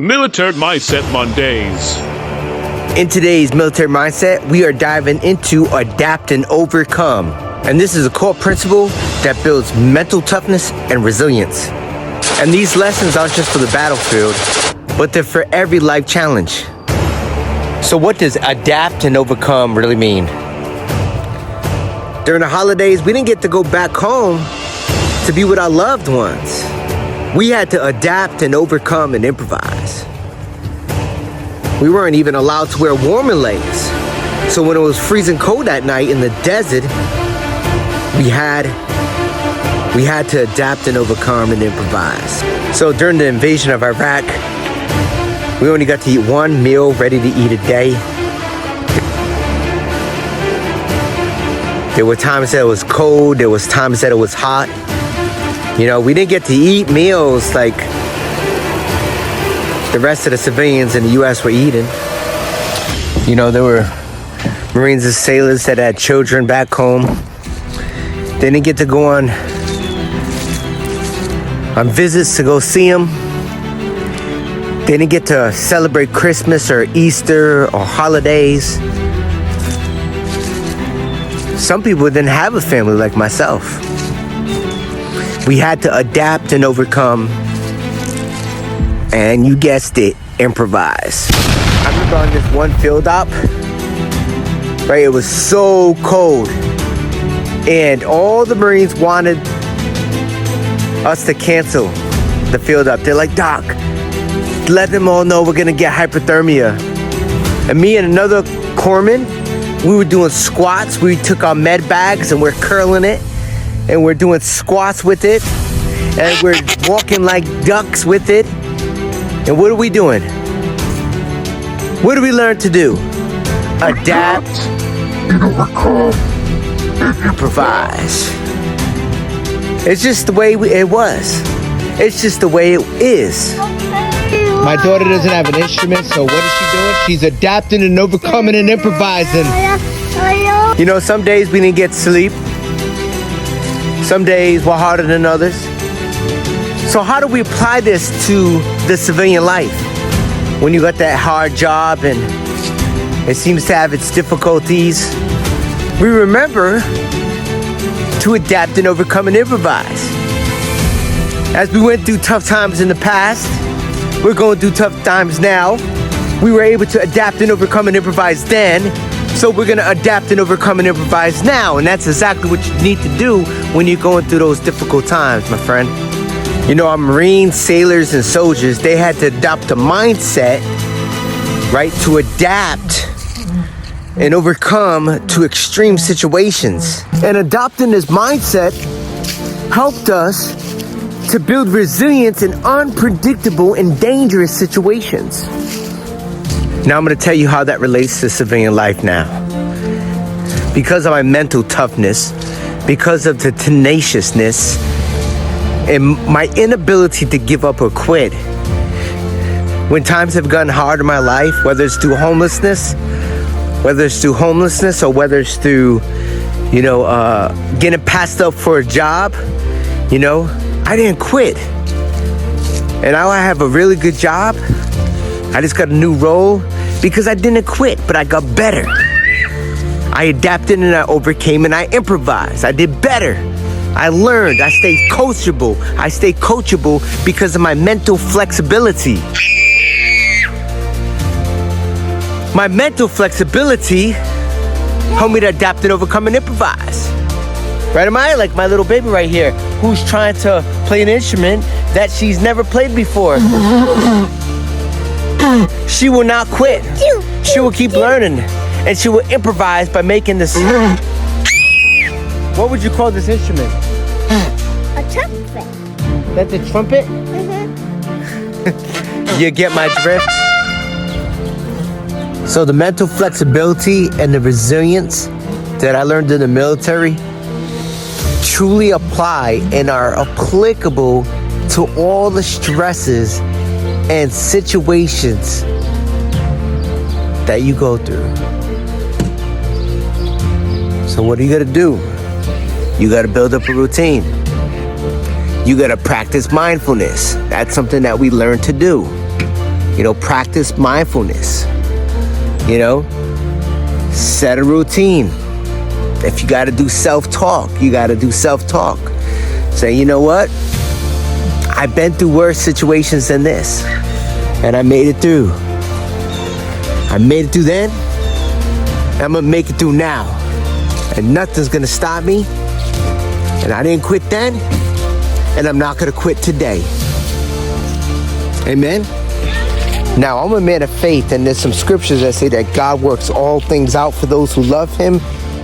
Military Mindset Mondays. In today's military mindset, we are diving into adapt and overcome. And this is a core principle that builds mental toughness and resilience. And these lessons aren't just for the battlefield, but they're for every life challenge. So what does adapt and overcome really mean? During the holidays, we didn't get to go back home to be with our loved ones. We had to adapt and overcome and improvise. We weren't even allowed to wear warmer layers. So when it was freezing cold at night in the desert, we had to adapt and overcome and improvise. So during the invasion of Iraq, we only got to eat one meal ready to eat a day. There were times that it was cold, there was times that it was hot. You know, we didn't get to eat meals like the rest of the civilians in the U.S. were eating. You know, there were Marines and sailors that had children back home. They didn't get to go on visits to go see them. They didn't get to celebrate Christmas or Easter or holidays. Some people didn't have a family like myself. We had to adapt and overcome. And you guessed it, improvise. I remember on this one field op, right, it was so cold. And all the Marines wanted us to cancel the field op. They're like, Doc, let them all know we're gonna get hypothermia. And me and another corpsman, we were doing squats. We took our med bags and we're curling it. And we're doing squats with it. And we're walking like ducks with it. And what are we doing? What do we learn to do? Adapt, improvise. It's just the way it was. It's just the way it is. My daughter doesn't have an instrument, so what is she doing? She's adapting and overcoming and improvising. You know, some days we didn't get sleep. Some days were harder than others. So how do we apply this to the civilian life? When you got that hard job and it seems to have its difficulties, we remember to adapt and overcome and improvise. As we went through tough times in the past, we're going through tough times now. We were able to adapt and overcome and improvise then, so we're gonna adapt and overcome and improvise now. And that's exactly what you need to do when you're going through those difficult times, my friend. You know, our Marines, sailors, and soldiers, they had to adopt a mindset, right, to adapt and overcome to extreme situations. And adopting this mindset helped us to build resilience in unpredictable and dangerous situations. Now I'm gonna tell you how that relates to civilian life now. Because of my mental toughness, because of the tenaciousness, and my inability to give up or quit. When times have gotten hard in my life, whether it's through homelessness or whether it's through, getting passed up for a job, I didn't quit. And now I have a really good job. I just got a new role because I didn't quit, but I got better. I adapted and I overcame and I improvised. I did better. I learned. I stayed coachable. I stayed coachable because of my mental flexibility. My mental flexibility helped me to adapt and overcome and improvise. Right, am I? Like my little baby right here, who's trying to play an instrument that she's never played before. She will not quit. She will keep learning, and she will improvise by making this. What would you call this instrument? A trumpet. That's a trumpet? You get my drift? So the mental flexibility and the resilience that I learned in the military truly apply and are applicable to all the stresses and situations that you go through. So what are you gonna do? You gotta build up a routine. You gotta practice mindfulness. That's something that we learn to do. Practice mindfulness. Set a routine. If you got to do self-talk, you got to do self-talk. Say, you know what? I've been through worse situations than this, and I made it through. I made it through then, and I'm gonna make it through now. And nothing's gonna stop me. And I didn't quit then, and I'm not gonna quit today. Amen? Now, I'm a man of faith, and there's some scriptures that say that God works all things out for those who love him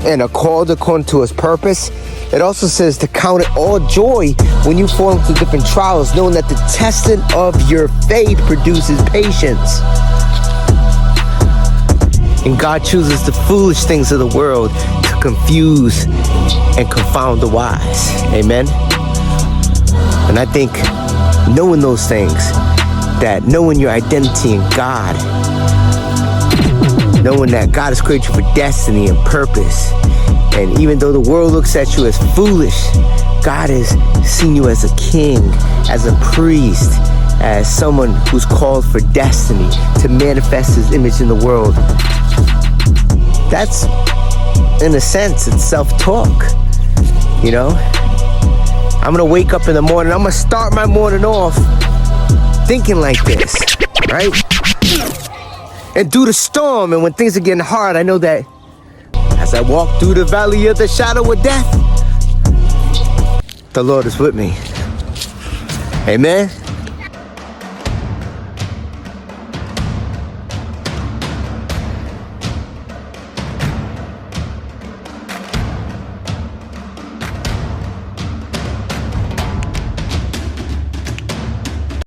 and are called according to his purpose. It also says to count it all joy when you fall into different trials, knowing that the testing of your faith produces patience. And God chooses the foolish things of the world to confuse and confound the wise. Amen? And I think knowing those things, that knowing your identity in God, knowing that God has created you for destiny and purpose, and even though the world looks at you as foolish, God has seen you as a king, as a priest, as someone who's called for destiny to manifest his image in the world. That's, in a sense, it's self-talk. I'm gonna wake up in the morning, I'm gonna start my morning off thinking like this, right? And through the storm, and when things are getting hard, I know that as I walk through the valley of the shadow of death, the Lord is with me. Amen.